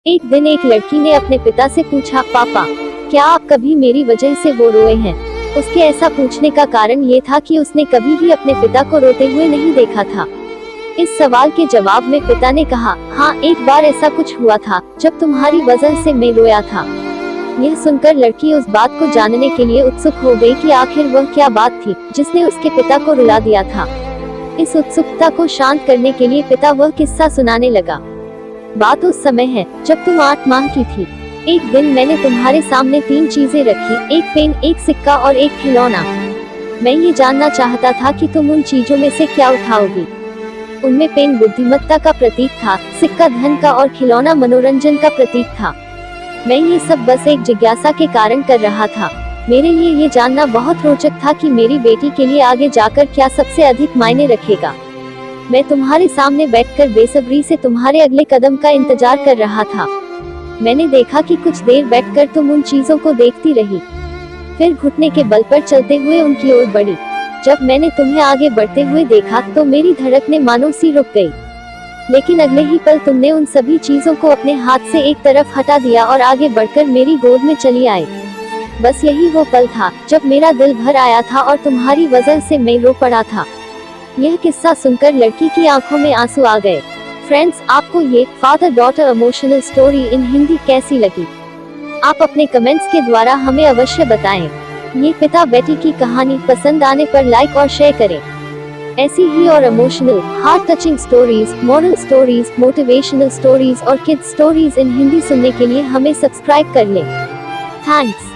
एक दिन एक लड़की ने अपने पिता से पूछा, पापा, क्या आप कभी मेरी वजह से वो रोए हैं? उसके ऐसा पूछने का कारण ये था कि उसने कभी भी अपने पिता को रोते हुए नहीं देखा था। इस सवाल के जवाब में पिता ने कहा, हाँ, एक बार ऐसा कुछ हुआ था जब तुम्हारी वजह से मैं रोया था। यह सुनकर लड़की उस बात को जानने के लिए उत्सुक हो गई कि आखिर वह क्या बात थी जिसने उसके पिता को रुला दिया था। इस उत्सुकता को शांत करने के लिए पिता वह किस्सा सुनाने लगा। बात उस समय है जब तुम 8 माह की थी। एक दिन मैंने तुम्हारे सामने 3 चीजें रखी, एक पेन, एक सिक्का और एक खिलौना। मैं ये जानना चाहता था कि तुम उन चीजों में से क्या उठाओगी। उनमें पेन बुद्धिमत्ता का प्रतीक था, सिक्का धन का और खिलौना मनोरंजन का प्रतीक था। मैं ये सब बस एक जिज्ञासा के कारण कर रहा था। मेरे लिए ये जानना बहुत रोचक था कि मेरी बेटी के लिए आगे जाकर क्या सबसे अधिक मायने रखेगा। मैं तुम्हारे सामने बैठकर बेसब्री से तुम्हारे अगले कदम का इंतजार कर रहा था। मैंने देखा कि कुछ देर बैठकर तुम उन चीजों को देखती रही, फिर घुटने के बल पर चलते हुए उनकी ओर बढ़ी। जब मैंने तुम्हें आगे बढ़ते हुए देखा तो मेरी धड़कनें मानो सी रुक गई। लेकिन अगले ही पल तुमने उन सभी चीजों को अपने हाथ से एक तरफ हटा दिया और आगे बढ़कर मेरी गोद में चली आई। बस यही वो पल था जब मेरा दिल भर आया था और तुम्हारी वजह से मैं रो पड़ा था। यह किस्सा सुनकर लड़की की आंखों में आंसू आ गए। फ्रेंड्स, आपको ये father daughter emotional story in Hindi कैसी लगी? आप अपने कमेंट्स के द्वारा हमें अवश्य बताएं। ये पिता बेटी की कहानी पसंद आने पर लाइक और शेयर करें। ऐसी ही और emotional, heart touching stories, moral stories, motivational stories और किड्स स्टोरीज इन हिंदी सुनने के लिए हमें सब्सक्राइब कर लें। थैंक्स।